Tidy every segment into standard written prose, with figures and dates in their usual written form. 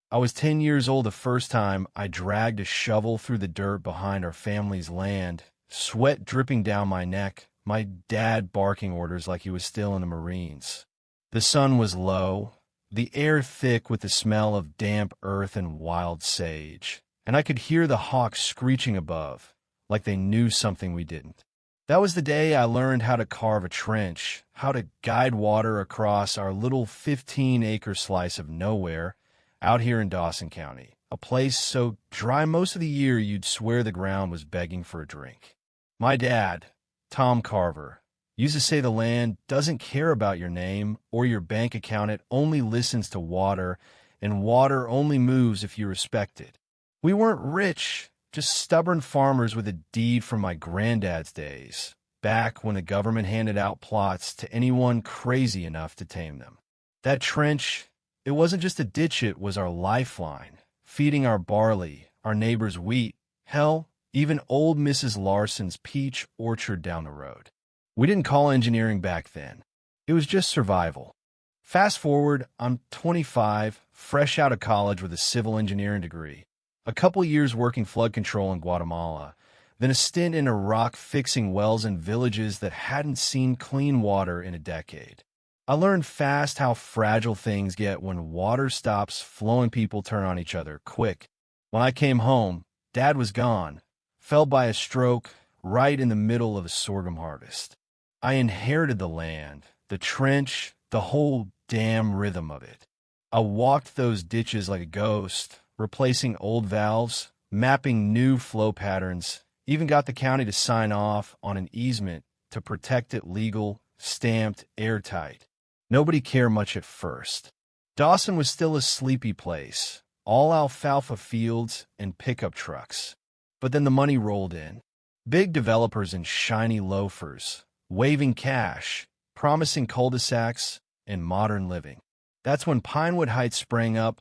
I was 10 years old the first time I dragged a shovel through the dirt behind our family's land, sweat dripping down my neck, my dad barking orders like he was still in the Marines. The sun was low, the air thick with the smell of damp earth and wild sage, and I could hear the hawks screeching above, like they knew something we didn't. That was the day I learned how to carve a trench, how to guide water across our little 15-acre slice of nowhere out here in Dawson County, a place so dry most of the year you'd swear the ground was begging for a drink. My dad, Tom Carver, used to say the land doesn't care about your name or your bank account. It only listens to water, and water only moves if you respect it. We weren't rich, just stubborn farmers with a deed from my granddad's days, back when the government handed out plots to anyone crazy enough to tame them. That trench, it wasn't just a ditch, it was our lifeline, feeding our barley, our neighbor's wheat, hell, even old Mrs. Larson's peach orchard down the road. We didn't call engineering back then. It was just survival. Fast forward, I'm 25, fresh out of college with a civil engineering degree, a couple years working flood control in Guatemala, then a stint in Iraq fixing wells in villages that hadn't seen clean water in a decade. I learned fast how fragile things get when water stops flowing. People turn on each other quick. When I came home, Dad was gone, fell by a stroke right in the middle of a sorghum harvest. I inherited the land, the trench, the whole damn rhythm of it. I walked those ditches like a ghost, replacing old valves, mapping new flow patterns, even got the county to sign off on an easement to protect it, legal, stamped, airtight. Nobody cared much at first. Dawson was still a sleepy place, all alfalfa fields and pickup trucks. But then the money rolled in. Big developers in shiny loafers, waving cash, promising cul-de-sacs and modern living. That's when Pinewood Heights sprang up,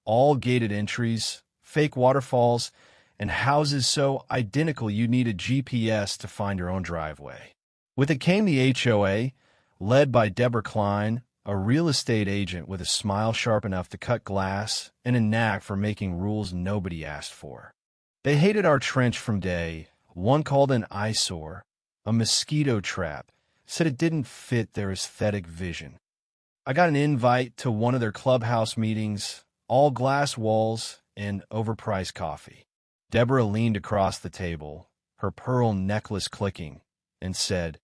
all gated entries, fake waterfalls, and houses so identical you need a GPS to find your own driveway. With it came the HOA, led by Deborah Klein, a real estate agent with a smile sharp enough to cut glass and a knack for making rules nobody asked for. They hated our trench from day. One called an eyesore, a mosquito trap, said it didn't fit their aesthetic vision. I got an invite to one of their clubhouse meetings, all glass walls and overpriced coffee. Deborah leaned across the table, her pearl necklace clicking, and said,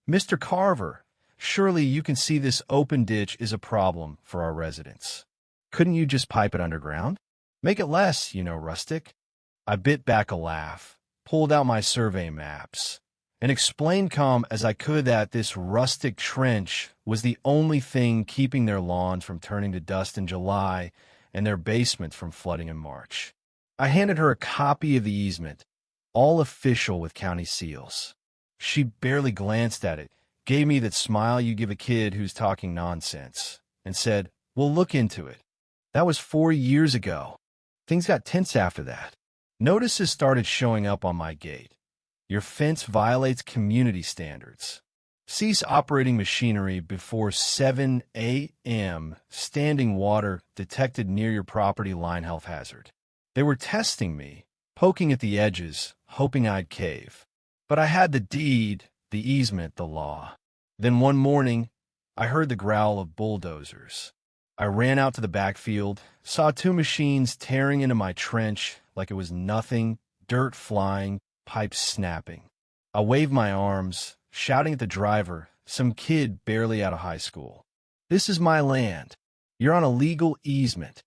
"Mr. Carver, surely you can see this open ditch is a problem for our residents. Couldn't you just pipe it underground? Make it less, rustic." I bit back a laugh, pulled out my survey maps, and explained calm as I could that this rustic trench was the only thing keeping their lawns from turning to dust in July and their basements from flooding in March. I handed her a copy of the easement, all official with county seals. She barely glanced at it, gave me that smile you give a kid who's talking nonsense, and said, "We'll look into it." That was 4 years ago. Things got tense after that. Notices started showing up on my gate. Your fence violates community standards. Cease operating machinery before 7 a.m. Standing water detected near your property line, health hazard. They were testing me, poking at the edges, hoping I'd cave. But I had the deed, the easement, the law. Then one morning, I heard the growl of bulldozers. I ran out to the backfield, saw 2 machines tearing into my trench like it was nothing, dirt flying, pipes snapping. I waved my arms, shouting at the driver, some kid barely out of high school. "This is my land. You're on a legal easement."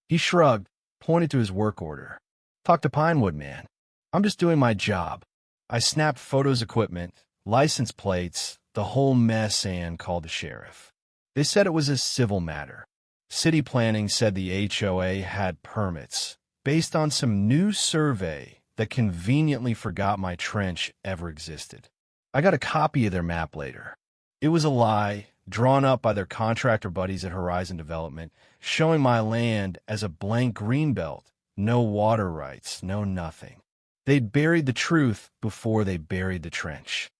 He shrugged, pointed to his work order. "Talk to Pinewood, man. I'm just doing my job." I snapped photos, equipment, license plates, the whole mess, and called the sheriff. They said it was a civil matter. City planning said the HOA had permits based on some new survey that conveniently forgot my trench ever existed. I got a copy of their map later. It was a lie, drawn up by their contractor buddies at Horizon Development, showing my land as a blank greenbelt, no water rights, no nothing. They'd buried the truth before they buried the trench.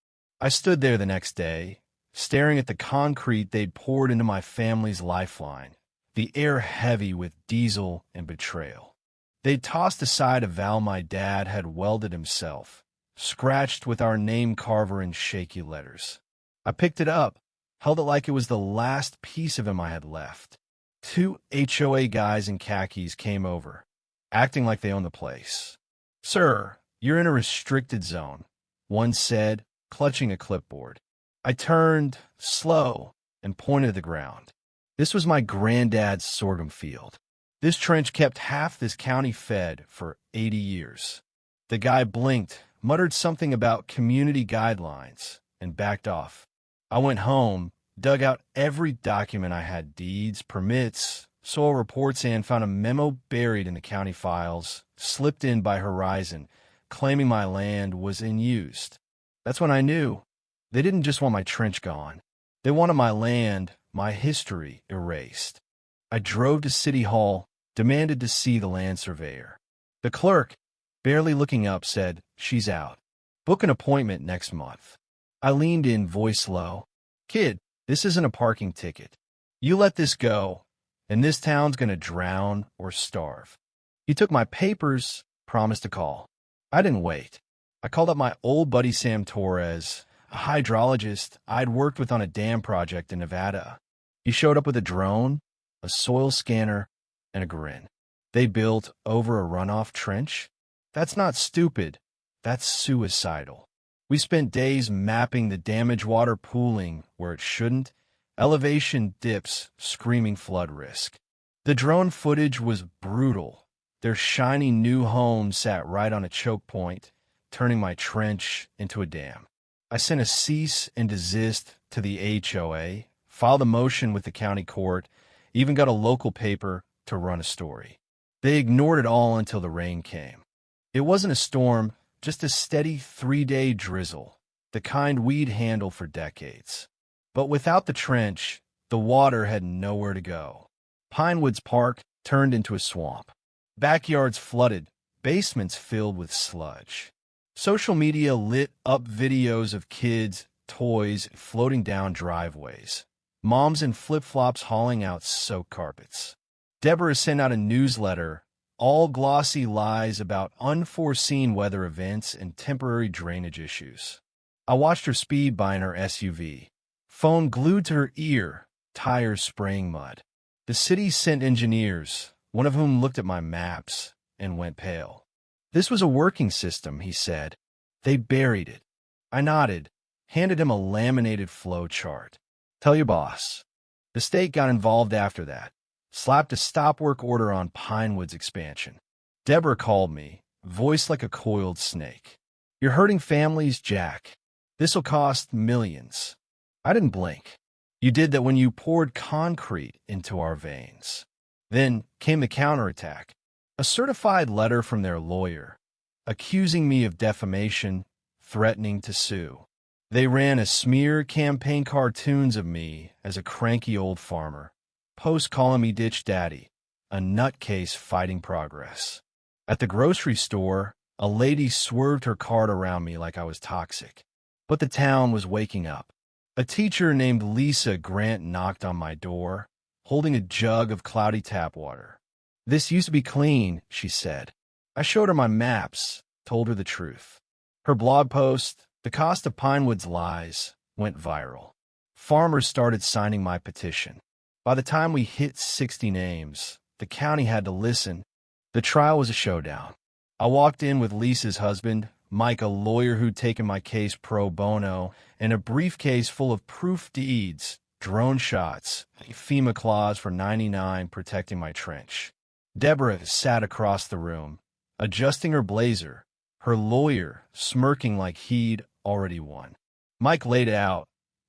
I stood there the next day, staring at the concrete they'd poured into my family's lifeline, the air heavy with diesel and betrayal. They'd tossed aside a valve my dad had welded himself, scratched with our name carver in shaky letters. I picked it up, held it like it was the last piece of him I had left. 2 HOA guys in khakis came over, acting like they owned the place. "Sir, you're in a restricted zone," one said, clutching a clipboard. I turned, slow, and pointed at the ground. This was my granddad's sorghum field. This trench kept half this county fed for 80 years. The guy blinked, muttered something about community guidelines, and backed off. I went home, dug out every document I had, deeds, permits, soil reports, and found a memo buried in the county files, slipped in by Horizon, claiming my land was unused. That's when I knew. They didn't just want my trench gone. They wanted my land, my history, erased. I drove to City Hall, demanded to see the land surveyor. The clerk, barely looking up, said, "She's out. Book an appointment next month." I leaned in, voice low. "Kid, this isn't a parking ticket. You let this go, and this town's gonna drown or starve." He took my papers, promised to call. I didn't wait. I called up my old buddy Sam Torres, a hydrologist I'd worked with on a dam project in Nevada. He showed up with a drone, a soil scanner, and a grin. They built over a runoff trench? That's not stupid. That's suicidal. We spent days mapping the damaged water pooling where it shouldn't, elevation dips, screaming flood risk. The drone footage was brutal. Their shiny new home sat right on a choke point, turning my trench into a dam. I sent a cease and desist to the HOA, filed a motion with the county court, even got a local paper to run a story. They ignored it all until the rain came. It wasn't a storm, just a steady 3-day drizzle, the kind we'd handle for decades. But without the trench, the water had nowhere to go. Pinewoods Park turned into a swamp. Backyards flooded, basements filled with sludge. Social media lit up videos of kids, toys floating down driveways. Moms in flip-flops hauling out soaked carpets. Deborah sent out a newsletter, all glossy lies about unforeseen weather events and temporary drainage issues. I watched her speed by in her SUV, phone glued to her ear, tires spraying mud. The city sent engineers, one of whom looked at my maps and went pale. "This was a working system," he said. "They buried it." I nodded, handed him a laminated flow chart. "Tell your boss." The state got involved after that, slapped a stop work order on Pinewoods expansion. Deborah called me, voice like a coiled snake. "You're hurting families, Jack. This'll cost millions." I didn't blink. "You did that when you poured concrete into our veins." Then came the counterattack. A certified letter from their lawyer, accusing me of defamation, threatening to sue. They ran a smear campaign cartoons of me as a cranky old farmer, post calling me Ditch Daddy, a nutcase fighting progress. At the grocery store, a lady swerved her cart around me like I was toxic. But the town was waking up. A teacher named Lisa Grant knocked on my door, holding a jug of cloudy tap water. "This used to be clean," she said. I showed her my maps, told her the truth. Her blog post, "The Cost of Pinewoods Lies," went viral. Farmers started signing my petition. By the time we hit 60 names, the county had to listen. The trial was a showdown. I walked in with Lisa's husband, Mike, a lawyer who'd taken my case pro bono, and a briefcase full of proof deeds, drone shots, a FEMA clause for 99 protecting my trench. Deborah sat across the room, adjusting her blazer, her lawyer smirking like he'd already won. Mike laid it out.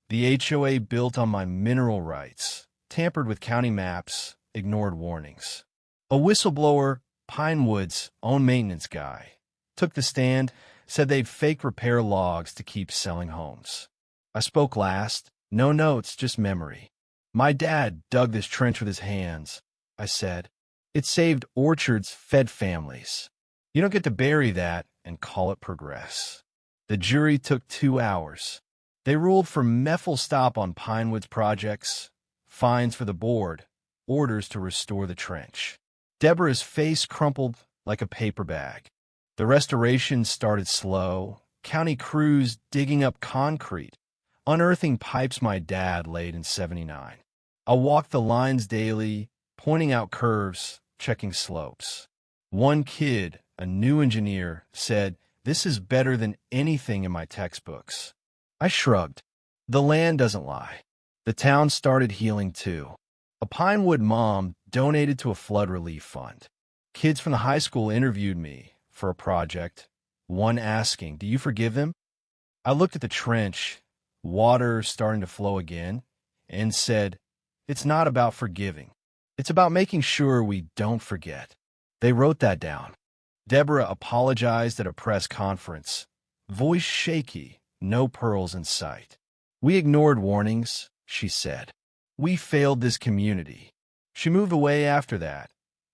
The HOA built on my mineral rights, tampered with county maps, ignored warnings. A whistleblower, Pinewoods' own maintenance guy, took the stand, said they'd fake repair logs to keep selling homes. I spoke last. No notes, just memory. "My dad dug this trench with his hands," I said. "It saved orchards, fed families. You don't get to bury that and call it progress." The jury took 2 hours. They ruled for methyl stop on Pinewoods projects, fines for the board, orders to restore the trench. Deborah's face crumpled like a paper bag. The restoration started slow, county crews digging up concrete, unearthing pipes my dad laid in '79. I walked the lines daily, pointing out curves, checking slopes. One kid, a new engineer, said, "This is better than anything in my textbooks." I shrugged. The land doesn't lie. The town started healing too. A Pinewood mom donated to a flood relief fund. Kids from the high school interviewed me for a project, one asking, "Do you forgive him?" I looked at the trench, water starting to flow again, and said, "It's not about forgiving. It's about making sure we don't forget." They wrote that down. Deborah apologized at a press conference, voice shaky, no pearls in sight. "We ignored warnings," she said. "We failed this community." She moved away after that,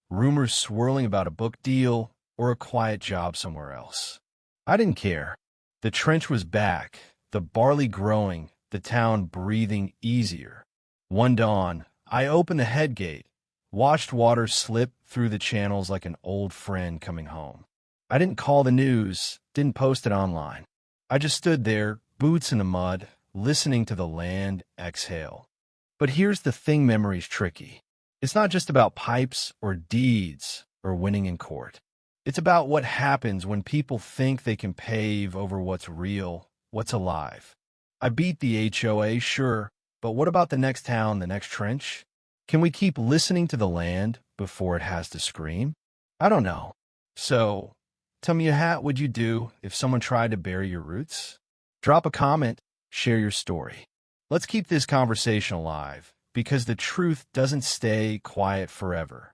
rumors swirling about a book deal or a quiet job somewhere else. I didn't care. The trench was back, the barley growing, the town breathing easier. One dawn, I opened the head gate, watched water slip through the channels like an old friend coming home. I didn't call the news, didn't post it online. I just stood there, boots in the mud, listening to the land exhale. But here's the thing: memory's tricky. It's not just about pipes or deeds or winning in court. It's about what happens when people think they can pave over what's real, what's alive. I beat the HOA, sure, but what about the next town, the next trench? Can we keep listening to the land before it has to scream? I don't know. So, tell me, what would you do if someone tried to bury your roots? Drop a comment, share your story. Let's keep this conversation alive, because the truth doesn't stay quiet forever.